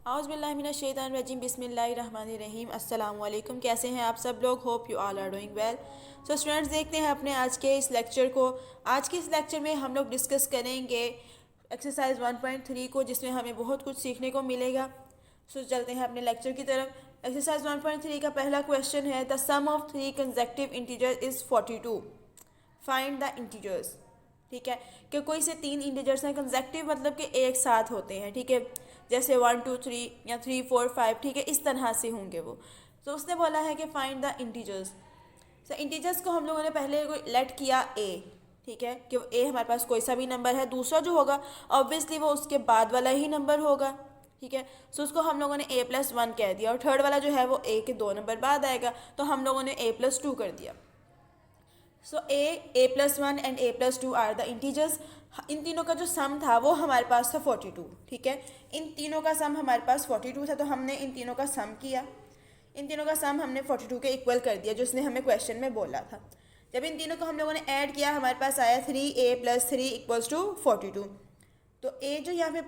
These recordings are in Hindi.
औज़ुबिल्लाहिमिनश्शैतानिर्रजीम बिस्मिल्लाहिर्रहमानिर्रहीम अस्सलाम वालेकुम। कैसे हैं आप सब लोग? Hope you all are doing well. So students, देखते हैं अपने आज के इस लेक्चर को। आज के इस लेक्चर में हम लोग डिस्कस करेंगे एक्सरसाइज 1.3 को, जिसमें हमें बहुत कुछ सीखने को मिलेगा। सो चलते हैं अपने लेक्चर की तरफ। एक्सरसाइज 1.3 का पहला क्वेश्चन है, the sum of three consecutive integer is 42, find the integers. ठीक है, कि कोई से तीन इंटीजर्स हैं, कंसेक्टिव मतलब कि एक साथ होते हैं। ठीक है, जैसे 1 2 3 या 3 4 5, ठीक है, इस तरह से होंगे वो। तो उसने बोला है कि find the integers. So integers को हम लोगों ने पहले लेट किया ए। ठीक है, कि ए हमारे पास कोई सा भी नंबर है, दूसरा जो होगा ऑब्वियसली वो उसके बाद वाला ही नंबर होगा। ठीक है, सो उसको हम लोगों ने a+1 कह दिया, और थर्ड वाला जो है वो ए के 2 नंबर बाद आएगा, तो हम लोगों ने a+2 कर दिया। So a+1 and a+2 are the integers. इन तीनों का जो सम था वो हमारे पास था 42। ठीक है, इन तीनों का सम हमारे पास 42 था, तो हमने इन तीनों का सम किया। इन तीनों का सम हमने 42 के इक्वल कर दिया, जो उसने हमें क्वेश्चन में बोला था। जब इन तीनों को हम लोगों ने ऐड किया, हमारे पास आया 3a+3 = 42। तो a जो यहाँ पे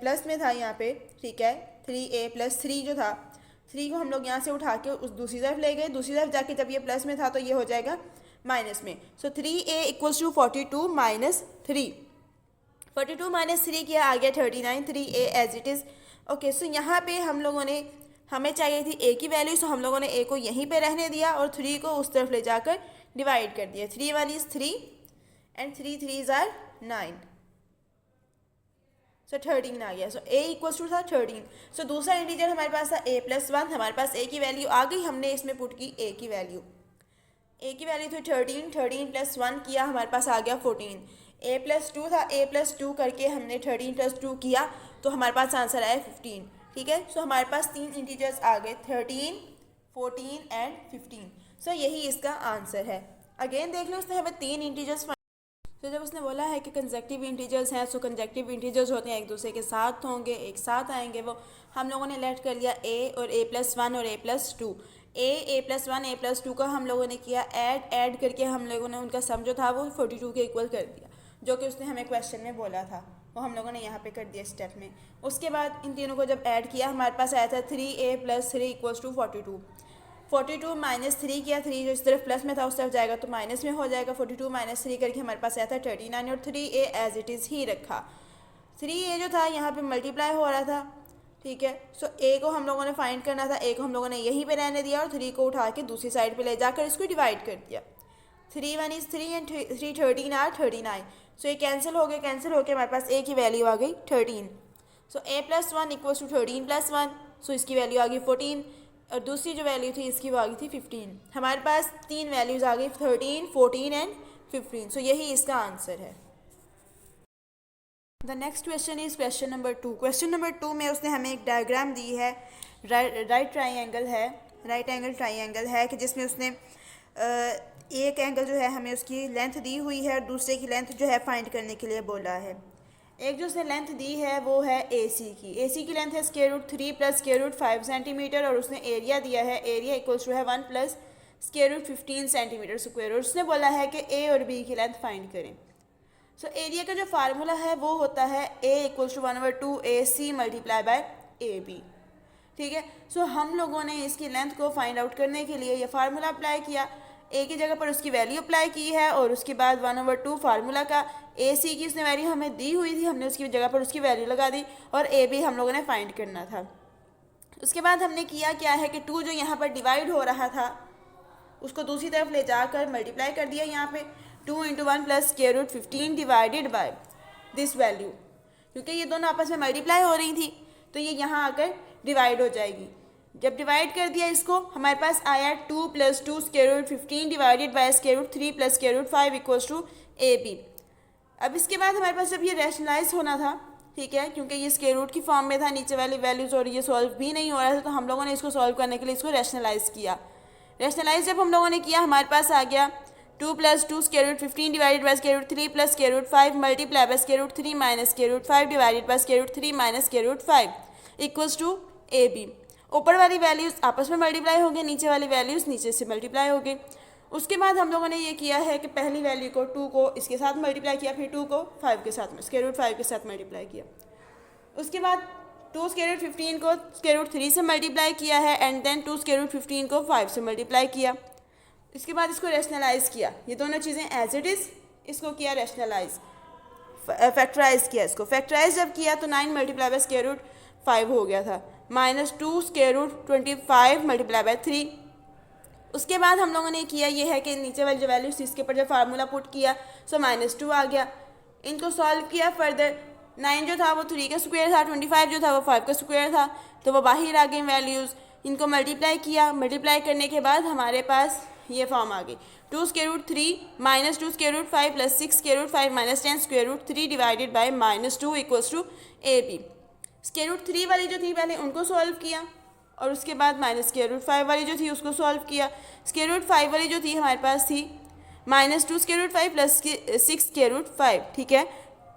प्लस में था यहाँ पे, ठीक है, 3a+3 जो था, 3 को हम लोग यहाँ से उठा के उस दूसरी तरफ ले गए। दूसरी तरफ जाके जब ये प्लस में था तो ये हो जाएगा माइनस में। सो 3a = 42 - 3, 42 - 3 किया, आ गया 39, 3a as it is. Okay, so यहाँ पे हम लोगों ने, हमें चाहिए थी a की वैल्यू, सो हम लोगों ने a को यहीं पे रहने दिया और 3 को उस तरफ ले जाकर डिवाइड कर दिया। 3 1 = 3 एंड 3 3 = 9, सो 13 आ गया। सो a था 13। सो दूसरा इंटीजर हमारे पास था a+1, हमारे पास a की वैल्यू आ गई, हमने इसमें पुट की a की वैल्यू। a की वैल्यू थी 13, 13 + 1 किया, हमारे पास आ गया 14। a+2 था, a+2 करके हमने 13 + 2 किया, तो हमारे पास आंसर आया 15। ठीक है, सो हमारे पास तीन इंटीजर्स आ गए, 13, 14 एंड 15। सो यही इसका आंसर है। अगेन देख लो, उसने हमें तीन इंटीजर्स। तो जब उसने बोला है कि कंसेक्टिव इंटीजर्स हैं, सो कंसेक्टिव इंटीजर्स होते हैं एक दूसरे के साथ होंगे, एक साथ आएंगे। वो हम लोगों ने लेट कर लिया a और a+1 और a+2। a+1 a+2 का हम लोगों ने किया ऐड करके हम लोगों ने उनका सम जो था वो 42 के इक्वल कर दिया, जो कि उसने हमें क्वेश्चन में बोला था, वो हम लोगों ने यहाँ पे कर दिया स्टेप में। उसके बाद इन तीनों को जब ऐड किया, हमारे पास आया था 3a + 3 = 42। 42 - 3 किया, 3 जो इस तरफ प्लस में था उस तरफ जाएगा तो माइनस में हो जाएगा। 42 - 3 करके हमारे पास आया था 39, और 3a एज इट इज़ ही रखा। 3a जो था यहाँ पे मल्टीप्लाई हो रहा था। ठीक है, सो a को हम लोगों ने फाइंड करना था, a को हम लोगों ने यहीं पे रहने दिया और 3 को उठा के दूसरी साइड पे ले जाकर इसको डिवाइड कर दिया। 3 1 = 3 एंड 3 13 are 39। सो ये कैंसिल हो के हमारे पास a की वैल्यू आ गई 13। सो a+1 = 13 + 1, सो इसकी वैल्यू आ गई 14, और दूसरी जो वैल्यू थी इसकी वो आ गई थी 15। हमारे पास तीन वैल्यूज़ आ गई 13, 14 एंड 15। सो यही इसका आंसर है। The next question is question number 2। Question number 2 में उसने हमें एक डायग्राम दी है, राइट एंगल ट्राइंगल है, कि जिसमें उसने एक एंगल जो है हमें उसकी लेंथ दी हुई है और दूसरे की लेंथ जो है फाइंड करने के लिए बोला है। एक जो उसने लेंथ दी है वो है AC की लेंथ है √3 + √5 सेंटीमीटर, और उसने एरिया दिया है, एरिया = 1 + √15 सेंटीमीटर स्क्वायर, और उसने बोला है कि A और B की लेंथ फाइंड करें। सो एरिया का जो फार्मूला है वो होता है A = 1/2 AC × AB। ठीक है, सो हम लोगों ने इसकी लेंथ को फाइंड आउट करने के लिए ये फार्मूला अप्लाई किया। A की जगह पर उसकी वैल्यू अप्लाई की है, और उसके बाद 1/2 फार्मूला का AC की उसने वैल्यू हमें दी हुई थी, हमने उसकी जगह पर उसकी वैल्यू लगा दी, और AB हम लोगों ने फाइंड करना था। उसके बाद हमने किया क्या है कि 2 जो यहाँ पर डिवाइड हो रहा था उसको दूसरी तरफ ले जाकर मल्टीप्लाई कर दिया। यहाँ पे 2 × 1 + √15 डिवाइडेड बाय दिस वैल्यू, क्योंकि ये दोनों आपस में मल्टीप्लाई हो रही थी तो ये यहाँ आकर डिवाइड हो जाएगी। जब डिवाइड कर दिया इसको, हमारे पास आया 2 + 2 √15 डिवाइडेड बाय √3 + √5 = AB। अब इसके बाद हमारे पास जब ये रैशनलाइज होना था, ठीक है, क्योंकि ये स्क्वायर रूट की फॉर्म में था नीचे वाली वैल्यूज़, और ये सॉल्व भी नहीं हो रहा था, तो हम लोगों ने इसको सॉल्व करने के लिए इसको रैशनलाइज किया। रैशनलाइज जब हम लोगों ने किया, हमारे पास आ गया 2 + 2 √15 divided by √3 + √5 multiply by √3 - √5 divided by √3 - √5 = AB। ऊपर वाली वैल्यूज़ आपस में मल्टीप्लाई हो गई, नीचे वाली वैल्यूज़ नीचे से मल्टीप्लाई हो गई। उसके बाद हम लोगों ने ये किया है कि पहली वैल्यू को 2 को इसके साथ मल्टीप्लाई किया, फिर 2 को 5 के साथ √5 के साथ मल्टीप्लाई किया। उसके बाद 2 स्क्वायर रूट 15 को स्क्वायर रूट 3 से मल्टीप्लाई किया है एंड देन 2 स्क्वायर रूट 15 को 5 से मल्टीप्लाई किया। इसके बाद इसको रैशनलाइज किया, ये दोनों चीज़ें एज इट इज़, इसको किया रैशनलाइज, फैक्टराइज किया। इसको फैक्टराइज जब किया तो 9 मल्टीप्लाई बाय स्क्वायर रूट 5 हो गया था, -2 स्क्वायर रूट 25 मल्टीप्लाई बाय 3। उसके बाद हम लोगों ने किया ये है कि नीचे वाली जो वैल्यूज थी इसके ऊपर जब फार्मूला पुट किया सो -2 आ गया। इनको सॉल्व किया फर्दर, 9 जो था वो 3 का स्क्वायर था, 25 जो था वो 5 का स्क्वायर था, तो वो बाहर आ गई वैल्यूज़। इनको मल्टीप्लाई किया, मल्टीप्लाई करने के बाद हमारे पास ये फॉर्म आ गई, 2 square root 3 -2 square root 5 + 6 square root 5 - 10 square root 3 divided by -2 = AB। Square root 3 वाली जो थी पहले उनको सॉल्व किया और उसके बाद स्क्वायर रूट 5 वाली जो थी उसको सॉल्व किया। स्क्वायर रूट 5 वाली जो थी हमारे पास थी -2 स्क्वायर रूट 5 + 6 स्क्वायर रूट 5, ठीक है।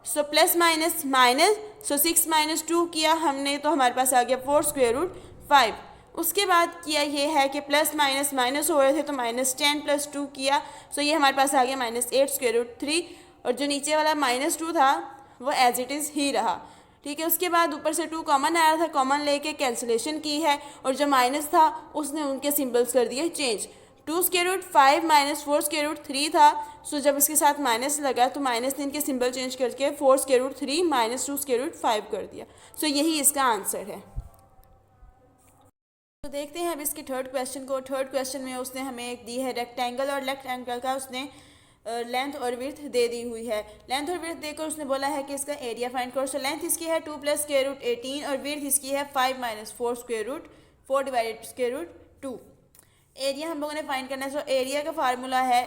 सो प्लस माइनस माइनस, सो 6 - 2 किया हमने तो हमारे पास आ गया 4 स्क्वायर रूट 5। उसके बाद किया ये है कि प्लस माइनस माइनस हो रहे थे तो -10 + 2 किया, सो ये हमारे पास आ गया -8 स्क्वायर रूट 3, और जो नीचे वाला -2 था वो एज इट इज़ ही रहा, ठीक है। उसके बाद ऊपर से 2 कॉमन आया था, कॉमन लेके कैंसिलेशन की है और जो माइनस था उसने उनके सिंबल्स कर दिए change. 2 square root 5 - 4 square root 3 था, सो जब इसके साथ माइनस लगा तो माइनस ने इनके सिंबल चेंज करके 4 स्क्वायर रूट 3 - 2 स्क्वायर रूट 5 कर दिया। सो यही इसका आंसर है। तो देखते हैं अब इसके थर्ड क्वेश्चन को। थर्ड क्वेश्चन में उसने हमें एक दी है रेक्टेंगल, और रेक्टेंगल का उसने लेंथ और विड्थ दे दी हुई है। लेंथ और विड्थ देकर उसने बोला है कि इसका एरिया फाइंड करो। सो लेंथ इसकी है 2 + स्क्वायर रूट 18 और विड्थ इसकी है 5 - 4 square root 4 divided square root 2। Area हम लोगों ने फाइंड करना है। सो एरिया का फार्मूला है,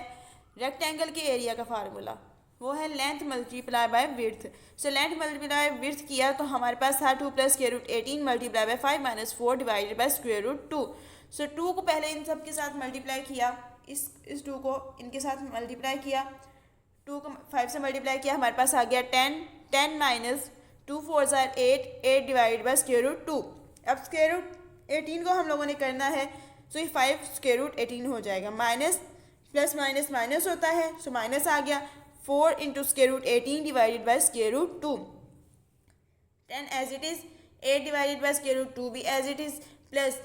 रेक्टेंगल के एरिया का फार्मूला वो है length multiply by width. So length multiply width किया तो हमारे पास था 2 + square root 18 multiply by 5 - 4 divided by square root 2। So 2 को पहले इन सब के साथ मल्टीप्लाई किया, इस 2 को इनके साथ मल्टीप्लाई किया, 2 को 5 से मल्टीप्लाई किया, हमारे पास आ गया 10, 10 - 2 4 = 8, 8 डिवाइडेड बाय स्क्वायर रूट 2। अब स्क्वायर रूट 18 को हम लोगों ने करना है, सो ये 5 स्क्वायर रूट 18 हो जाएगा, माइनस प्लस माइनस माइनस होता है, सो माइनस आ गया, 4 × square root 18 divided by square root 2, 10 as it is, 8 divided by square root 2 भी एज इट इज़, प्लस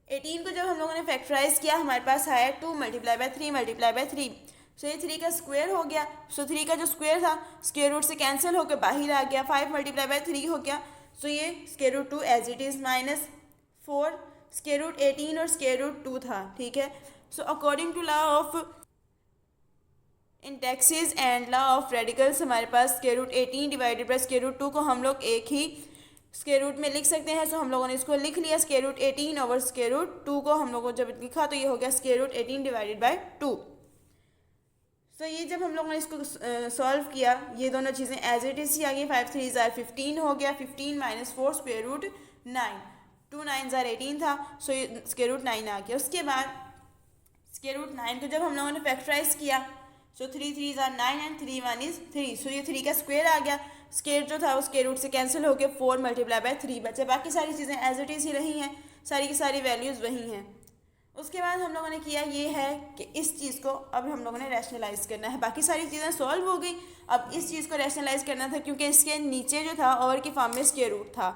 18 को जब हम लोगों ने फैक्टराइज किया हमारे पास आया 2 मल्टीप्लाई बाय 3 मल्टीप्लाई बाय 3, सो ये 3 का स्क्वायर हो गया। सो 3 का जो स्क्वायर था स्क्वायर रूट से कैंसिल होकर बाहर आ गया, 5 मल्टीप्लाई बाय 3 हो गया, सो ये square root 2 as it is, -4 square root 18 और स्क्वायर रूट 2 था, ठीक है। So according to law of indexes and law of radicals हमारे पास square root 18 divided by square root 2 को हम लोग एक ही स्क्वायर रूट में लिख सकते हैं। सो हम लोगों ने इसको लिख लिया, square root 18 over square root 2 को हम लोगों जब लिखा तो ये हो गया स्क्वायर रूट 18 डिवाइडेड बाय 2। सो ये जब हम लोगों ने इसको सॉल्व किया ये दोनों चीज़ें एज इट इज़ ही आ गई, 5 3 = 15 हो गया, 15 - 4 स्क्वायर रूट 9, 2 9 = 18 था, सो ये स्क्वायर रूट 9 आ गया। उसके बाद स्क्वायर रूट 9 को जब हम लोगों ने फैक्टराइज किया, सो 3 3 = 9 एंड 3 1 = 3, सो ये 3 का स्क्वायर आ गया, स्क्वायर जो था वो स्क्वायर रूट से कैंसिल होकर 4 मल्टीप्लाई बाय 3 बचे, बाकी सारी चीज़ें एज इट इज़ ही रही हैं, सारी की सारी वैल्यूज़ वही हैं। उसके बाद हम लोगों ने किया ये है कि इस चीज़ को अब हम लोगों ने रैशनलाइज करना है, बाकी सारी चीज़ें सॉल्व हो गई, अब इस चीज़ को रैशनलाइज करना था क्योंकि इसके नीचे जो था ओवर की फॉर्म में स्क्वायर रूट था,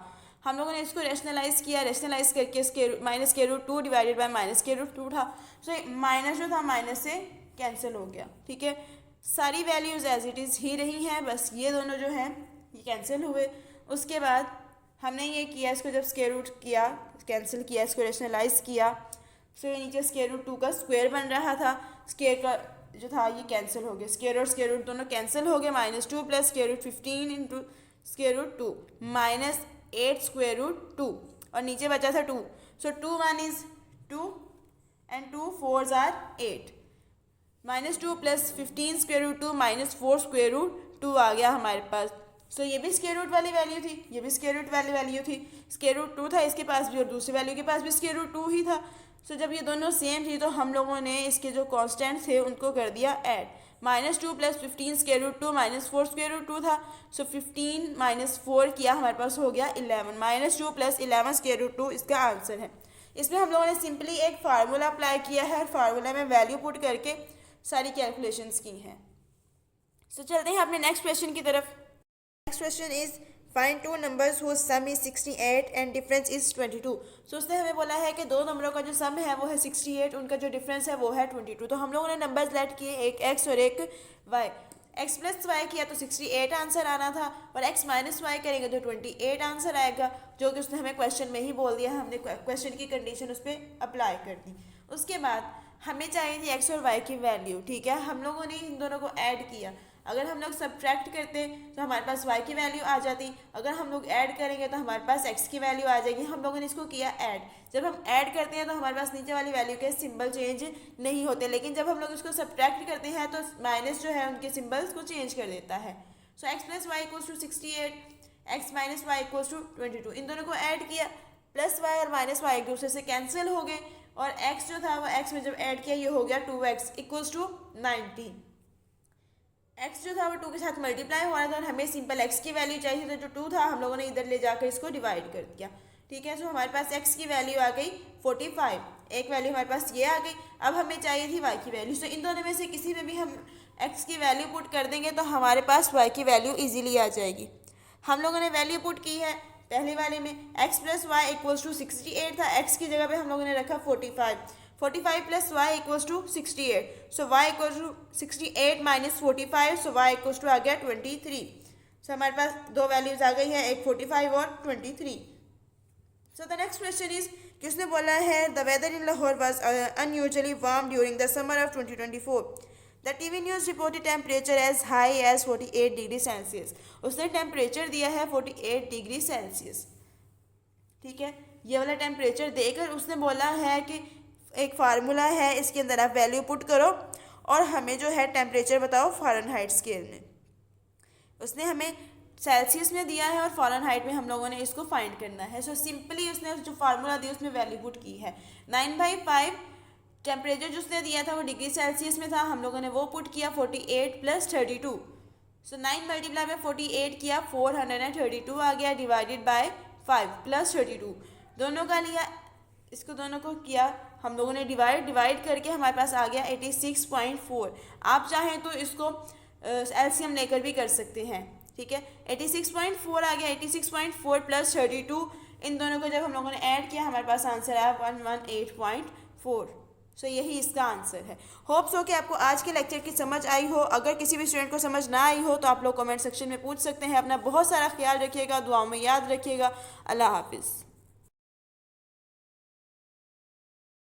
हम लोगों ने इसको रैशनलाइज किया, रैशनलाइज करके square root 2 divided by square root 2 था, सो माइनस जो था माइनस से कैंसिल हो गया, ठीक है। सारी वैल्यूज़ एज इट इज़ ही रही हैं, बस ये दोनों जो हैं ये कैंसिल हुए। उसके बाद हमने ये किया, इसको जब स्क्वायर रूट किया कैंसिल किया, इसको रैशनलाइज किया, सो ये नीचे स्क्वायर रूट 2 का स्क्वायर बन रहा था, स्क्वायर का जो था ये कैंसिल हो गया, स्क्वायर और स्क्वायर रूट दोनों कैंसिल हो गए, -2 + square root 15 × square root 2 -8 square root 2 और नीचे बचा था 2, so 2 1 = 2 and 2 4 = 8, -2 + 15 square root 2 -4 square root 2 आ गया हमारे पास। सो ये भी स्क्वायर रूट वाली वैल्यू थी, ये भी स्क्वायर रूट वाली वैल्यू थी, स्क्वायर रूट 2 था इसके पास भी और दूसरी वैल्यू के पास भी स्क्वायर रूट 2 ही था। सो जब ये दोनों सेम थी तो हम लोगों ने इसके जो कांस्टेंट थे उनको कर दिया add, -2 + 15 square root 2 -4 square root 2 था, सो 15 - 4 किया हमारे पास हो गया 11, -2 + 11 स्क्वायर रूट 2 इसका आंसर है। इसमें हम लोगों ने सिंपली एक फार्मूला अप्लाई किया है और फार्मूला में वैल्यू पुट करके सारी कैलकुलेशंस की हैं। सो चलते हैं अपने नेक्स्ट क्वेश्चन की तरफ। Next question is find two numbers whose sum is 68 and difference is 22। So उसने हमें बोला है कि दो नंबरों का जो सम है वो है 68, उनका जो डिफरेंस है वो है 22। तो हम लोगों ने नंबर्स लेट किए, एक एक्स और एक वाई। एक्स प्लस वाई किया तो 68 आंसर आना था, और एक्स माइनस वाई करेंगे तो 28 आंसर आएगा, जो कि उसने हमें क्वेश्चन में ही बोल दिया। हमने क्वेश्चन की कंडीशन उस पर अप्लाई कर दी। उसके बाद हमें चाहिए थी एक्स और वाई की वैल्यू। ठीक है, हम लोगों ने इन दोनों को ऐड किया। अगर हम लोग सब्ट्रैक्ट करते तो हमारे पास y की वैल्यू आ जाती, अगर हम लोग ऐड करेंगे तो हमारे पास x की वैल्यू आ जाएगी। हम लोगों ने इसको किया ऐड। जब हम ऐड करते हैं तो हमारे पास नीचे वाली वैल्यू के सिंबल चेंज नहीं होते, लेकिन जब हम लोग इसको सब्ट्रैक्ट करते हैं तो माइनस जो है उनके सिंबल्स को चेंज कर देता है। So X plus Y equals to 68, X minus Y equals to 22। इन दोनों को ऐड किया, प्लस वाई और माइनस वाई एक दूसरे से कैंसिल हो गए, और x जो था वो x में जब ऐड किया ये हो गया 2x इक्वल्स टू 90। x जो था वो 2 के साथ मल्टीप्लाई हो रहा था और हमें सिंपल x की वैल्यू चाहिए थी, तो जो 2 था हम लोगों ने इधर ले जाकर इसको डिवाइड कर दिया। ठीक है, सो हमारे पास x की वैल्यू आ गई 45, एक वैल्यू हमारे पास ये आ गई। अब हमें चाहिए थी y की वैल्यू। सो इन दोनों में से किसी में भी हम x की वैल्यू पुट कर देंगे तो हमारे पास y की वैल्यू ईजिली आ जाएगी। हम लोगों ने वैल्यू पुट की है पहले वाले में, x plus Y equals to 68 था, x की जगह पे हम लोगों ने रखा 45 plus Y equals to 68। So Y equals to 68 minus 45, so Y equals to आ गया 23। सो हमारे पास दो वैल्यूज आ गई है, एक 45 और 23। So the next question is कि उसने बोला है the weather in Lahore was unusually warm during the summer of 2024। The TV news reported temperature as high as 48 degree Celsius. उसने टेम्परेचर दिया है 48 डिग्री सेल्सियस। ठीक है, ये वाला टेम्परेचर देकर उसने बोला है कि एक फार्मूला है, इसके अंदर आप वैल्यू पुट करो और हमें जो है टेम्परेचर बताओ फ़ारेनहाइट स्केल में। उसने हमें सेल्सियस में दिया है और फ़ारेनहाइट में हम लोगों ने इसको फाइंड करना है। सो सिंपली उसने जो फार्मूला दिया उसमें वैल्यू पुट की है 9/5। टेम्परेचर जो उसने दिया था वो डिग्री सेल्सियस में था, हम लोगों ने वो पुट किया 48 प्लस 32। सो 9 मल्टीप्लाई में 48 किया 432 आ गया, डिवाइडेड बाय 5 प्लस 32 दोनों का लिया, इसको दोनों को किया हम लोगों ने डिवाइड करके हमारे पास आ गया 86.4। आप चाहें तो इसको एलसीएम लेकर भी कर सकते हैं। ठीक है, 86.4 आ गया, 86.4 प्लस 32 इन दोनों को जब हम लोगों ने ऐड किया हमारे पास आंसर आया 118.4। सो यही इसका आंसर है। होप्स हो कि आपको आज के लेक्चर की समझ आई हो। अगर किसी भी स्टूडेंट को समझ ना आई हो तो आप लोग कमेंट सेक्शन में पूछ सकते हैं। अपना बहुत सारा ख्याल रखिएगा, दुआओं में याद रखिएगा। अल्लाह हाफिज़।